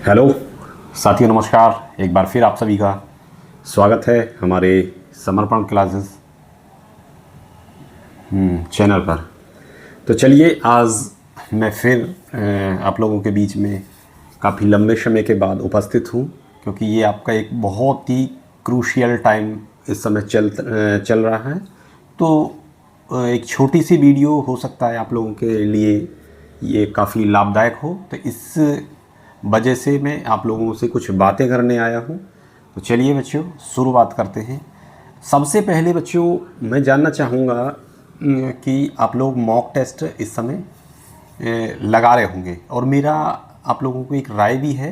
Hello साथियों, नमस्कार। एक बार फिर आप सभी का स्वागत है हमारे समर्पण क्लासेस चैनल पर। तो चलिए, आज मैं फिर आप लोगों के बीच में काफ़ी लंबे समय के बाद उपस्थित हूँ, क्योंकि ये आपका एक बहुत ही क्रूशियल टाइम इस समय चल रहा है। तो एक छोटी सी वीडियो हो सकता है आप लोगों के लिए ये काफ़ी लाभदायक हो, तो इस वजह से मैं आप लोगों से कुछ बातें करने आया हूँ। तो चलिए बच्चों, शुरुआत करते हैं। सबसे पहले बच्चों, मैं जानना चाहूँगा कि आप लोग मॉक टेस्ट इस समय लगा रहे होंगे, और मेरा आप लोगों को एक राय भी है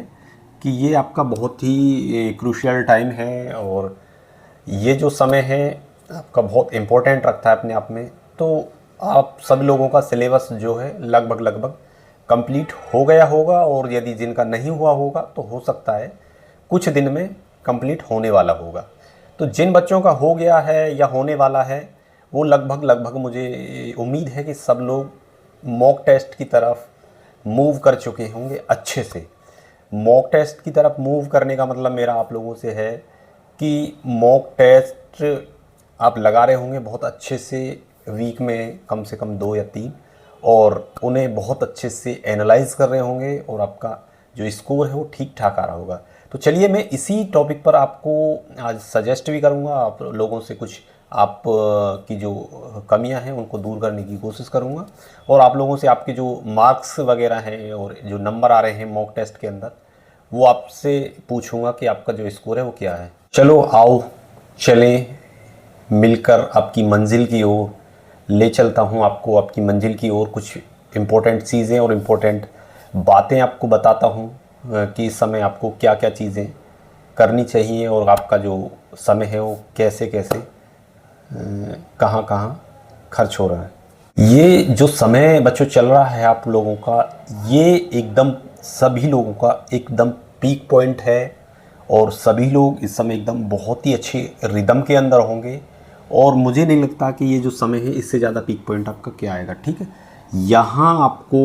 कि ये आपका बहुत ही क्रूशियल टाइम है, और ये जो समय है आपका बहुत इम्पोर्टेंट रखता है अपने आप में। तो आप सभी लोगों का सिलेबस जो है लगभग कंप्लीट हो गया होगा, और यदि जिनका नहीं हुआ होगा तो हो सकता है कुछ दिन में कंप्लीट होने वाला होगा। तो जिन बच्चों का हो गया है या होने वाला है, वो लगभग मुझे उम्मीद है कि सब लोग मॉक टेस्ट की तरफ मूव कर चुके होंगे अच्छे से। मॉक टेस्ट की तरफ मूव करने का मतलब मेरा आप लोगों से है कि मॉक टेस्ट आप लगा रहे होंगे बहुत अच्छे से, वीक में कम से कम 2 या 3, और उन्हें बहुत अच्छे से एनालाइज कर रहे होंगे, और आपका जो स्कोर है वो ठीक ठाक आ रहा होगा। तो चलिए, मैं इसी टॉपिक पर आपको आज सजेस्ट भी करूंगा, आप लोगों से कुछ आप की जो कमियां हैं उनको दूर करने की कोशिश करूंगा, और आप लोगों से आपके जो मार्क्स वगैरह हैं और जो नंबर आ रहे हैं मॉक टेस्ट के अंदर, वो आपसे पूछूंगा कि आपका जो स्कोर है वो क्या है। चलो आओ, चलें मिलकर आपकी मंजिल की ओर। ले चलता हूँ आपको आपकी मंजिल की ओर। कुछ इम्पोर्टेंट चीज़ें और इम्पोर्टेंट बातें आपको बताता हूँ कि इस समय आपको क्या क्या चीज़ें करनी चाहिए, और आपका जो समय है वो कैसे कैसे कहाँ कहाँ खर्च हो रहा है। ये जो समय बच्चों चल रहा है आप लोगों का, ये एकदम सभी लोगों का एकदम पीक पॉइंट है, और सभी लोग इस समय एकदम बहुत ही अच्छे रिदम के अंदर होंगे, और मुझे नहीं लगता कि ये जो समय है इससे ज़्यादा पीक पॉइंट आपका क्या आएगा। ठीक है, यहाँ आपको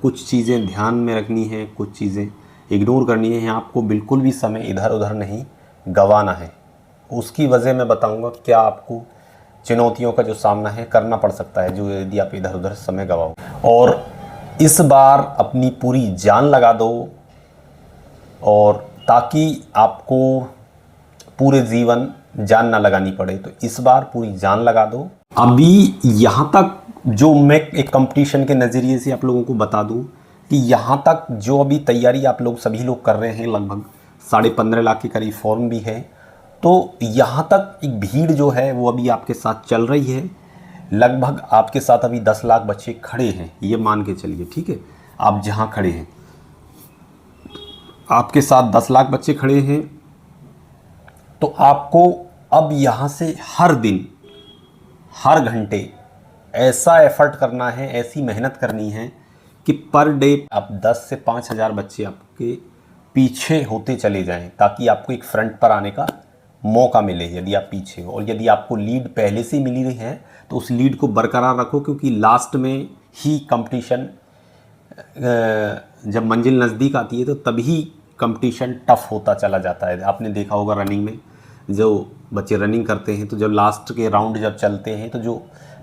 कुछ चीज़ें ध्यान में रखनी है, कुछ चीज़ें इग्नोर करनी है। यहाँ आपको बिल्कुल भी समय इधर उधर नहीं गंवाना है। उसकी वजह मैं बताऊंगा क्या आपको चुनौतियों का जो सामना है करना पड़ सकता है जो यदि आप इधर उधर समय गवाओ। और इस बार अपनी पूरी जान लगा दो, और ताकि आपको पूरे जीवन जान ना लगानी पड़े, तो इस बार पूरी जान लगा दो। अभी यहाँ तक जो मैं एक कंपटीशन के नज़रिए से आप लोगों को बता दूं कि यहाँ तक जो अभी तैयारी आप लोग सभी लोग कर रहे हैं, लगभग 15.5 लाख के करीब फॉर्म भी है। तो यहाँ तक एक भीड़ जो है वो अभी आपके साथ चल रही है। लगभग आपके साथ अभी 10 लाख बच्चे खड़े हैं, ये मान के चलिए। ठीक है, आप जहाँ खड़े हैं आपके साथ 10 लाख बच्चे खड़े हैं। तो आपको अब यहाँ से हर दिन हर घंटे ऐसा एफर्ट करना है, ऐसी मेहनत करनी है कि पर डे आप 10 से 5,000 बच्चे आपके पीछे होते चले जाएं, ताकि आपको एक फ्रंट पर आने का मौका मिले यदि आप पीछे हो। और यदि आपको लीड पहले से मिली रही है तो उस लीड को बरकरार रखो, क्योंकि लास्ट में ही कंपटीशन, जब मंजिल नज़दीक आती है तो तभी कंपटीशन टफ होता चला जाता है। आपने देखा होगा रनिंग में, जो बच्चे रनिंग करते हैं तो जब लास्ट के राउंड जब चलते हैं तो जो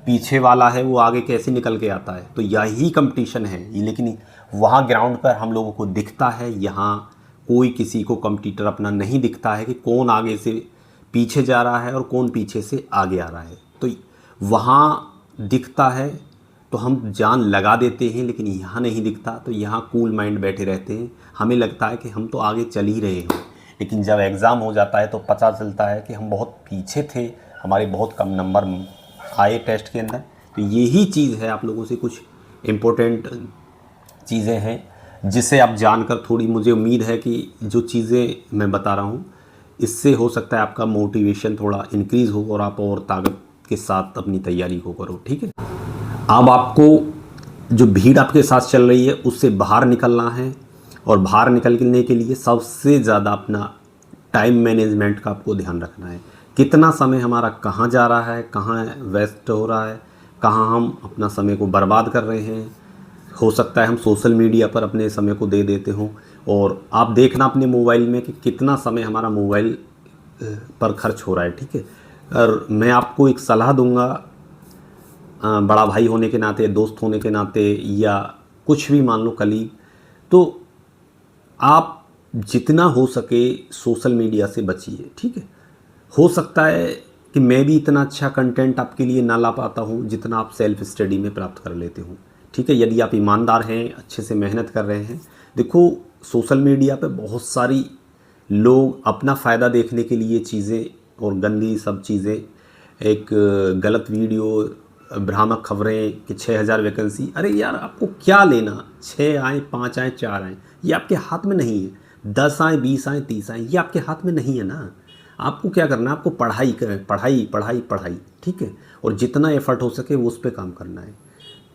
पीछे वाला है वो आगे कैसे निकल के आता है। तो यही कंपटीशन है, लेकिन वहाँ ग्राउंड पर हम लोगों को दिखता है, यहाँ कोई किसी को कंपटीटर अपना नहीं दिखता है कि कौन आगे से पीछे जा रहा है और कौन पीछे से आगे आ रहा है। तो वहाँ दिखता है तो हम जान लगा देते हैं, लेकिन यहाँ नहीं दिखता। तो यहाँ कूल माइंड बैठे रहते हैं, हमें लगता है कि हम तो आगे चल ही रहे हैं, लेकिन जब एग्ज़ाम हो जाता है तो पता चलता है कि हम बहुत पीछे थे, हमारे बहुत कम नंबर आए टेस्ट के अंदर। तो यही चीज़ है, आप लोगों से कुछ इम्पोर्टेंट चीज़ें हैं जिसे आप जानकर, थोड़ी मुझे उम्मीद है कि जो चीज़ें मैं बता रहा हूँ इससे हो सकता है आपका मोटिवेशन थोड़ा इंक्रीज़ हो और आप और ताकत के साथ अपनी तैयारी को करो। ठीक है, अब आपको जो भीड़ आपके साथ चल रही है उससे बाहर निकलना है, और बाहर निकलने के लिए सबसे ज़्यादा अपना टाइम मैनेजमेंट का आपको ध्यान रखना है। कितना समय हमारा कहाँ जा रहा है, कहाँ वेस्ट हो रहा है, कहाँ हम अपना समय को बर्बाद कर रहे हैं। हो सकता है हम सोशल मीडिया पर अपने समय को दे देते हों, और आप देखना अपने मोबाइल में कि कितना समय हमारा मोबाइल पर खर्च हो रहा है, ठीक है। और मैं आपको एक सलाह दूंगा, बड़ा भाई होने के नाते, दोस्त होने के नाते, या कुछ भी मान लो कलीग, तो आप जितना हो सके सोशल मीडिया से बचिए, ठीक है। हो सकता है कि मैं भी इतना अच्छा कंटेंट आपके लिए ना ला पाता हूँ जितना आप सेल्फ स्टडी में प्राप्त कर लेते हो, ठीक है। यदि आप ईमानदार हैं, अच्छे से मेहनत कर रहे हैं। देखो, सोशल मीडिया पे बहुत सारी लोग अपना फ़ायदा देखने के लिए चीज़ें और गंदी सब चीज़ें, एक गलत वीडियो, भ्रामक खबरें कि 6,000 वैकेंसी, अरे यार आपको क्या लेना, 6 आए, 5 आए, 4 आए, ये आपके हाथ में नहीं है। 10 आए, 20 आए, 30 आए, ये आपके हाथ में नहीं है ना। आपको क्या करना है, आपको पढ़ाई करें, पढ़ाई पढ़ाई पढ़ाई, ठीक है। और जितना एफर्ट हो सके वो उस पर काम करना है।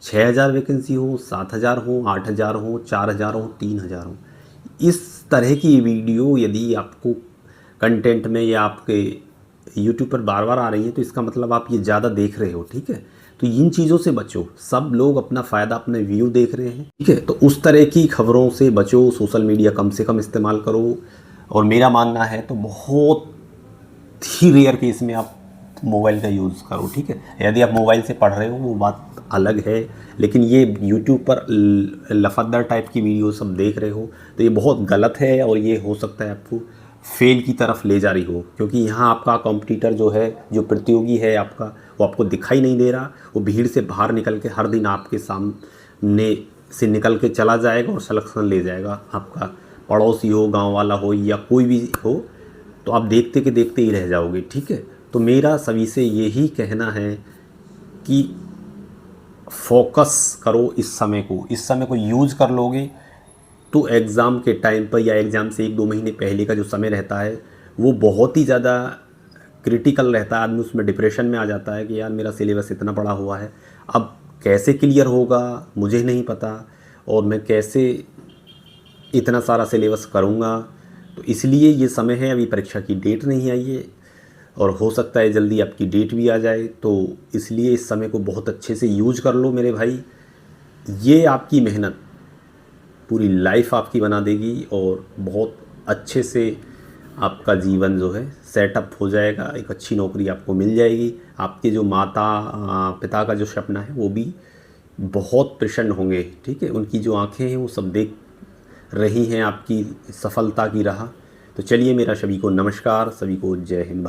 6,000 वैकेंसी हो, 7,000 हो, 8,000 हो, 4,000 हो, 3,000 हो, इस तरह की वीडियो यदि आपको कंटेंट में या आपके यूट्यूब पर बार बार आ रही है तो इसका मतलब आप ये ज़्यादा देख रहे हो, ठीक है। तो इन चीज़ों से बचो। सब लोग अपना फ़ायदा, अपने व्यू देख रहे हैं, ठीक है। तो उस तरह की खबरों से बचो, सोशल मीडिया कम से कम इस्तेमाल करो। और मेरा मानना है तो बहुत ही रेयर केस में आप मोबाइल का यूज़ करो, ठीक है। यदि आप मोबाइल से पढ़ रहे हो वो बात अलग है, लेकिन ये यूट्यूब पर लफदर टाइप की वीडियो सब देख रहे हो तो ये बहुत गलत है। और ये हो सकता है आपको फेल की तरफ ले जा रही हो, क्योंकि यहाँ आपका कॉम्पिटिटर जो है, जो प्रतियोगी है आपका, वो आपको दिखाई नहीं दे रहा। वो भीड़ से बाहर निकल के हर दिन आपके सामने से निकल के चला जाएगा और सिलेक्शन ले जाएगा। आपका पड़ोसी हो, गांव वाला हो, या कोई भी हो, तो आप देखते के देखते ही रह जाओगे, ठीक है। तो मेरा सभी से यही कहना है कि फोकस करो इस समय को यूज़ कर लोगे तो एग्ज़ाम के टाइम पर या एग्ज़ाम से 1-2 महीने पहले का जो समय रहता है वो बहुत ही ज़्यादा क्रिटिकल रहता है। आदमी उसमें डिप्रेशन में आ जाता है कि यार मेरा सिलेबस इतना पड़ा हुआ है, अब कैसे क्लियर होगा मुझे नहीं पता, और मैं कैसे इतना सारा सिलेबस करूँगा। तो इसलिए ये समय है, अभी परीक्षा की डेट नहीं आई है और हो सकता है जल्दी आपकी डेट भी आ जाए। तो इसलिए इस समय को बहुत अच्छे से यूज कर लो मेरे भाई। ये आपकी मेहनत पूरी लाइफ आपकी बना देगी और बहुत अच्छे से आपका जीवन जो है सेटअप हो जाएगा। एक अच्छी नौकरी आपको मिल जाएगी। आपके जो माता पिता का जो सपना है वो भी बहुत प्रसन्न होंगे, ठीक है। उनकी जो आंखें हैं वो सब देख रही हैं आपकी सफलता की राह। तो चलिए, मेरा सभी को नमस्कार, सभी को जय हिंद।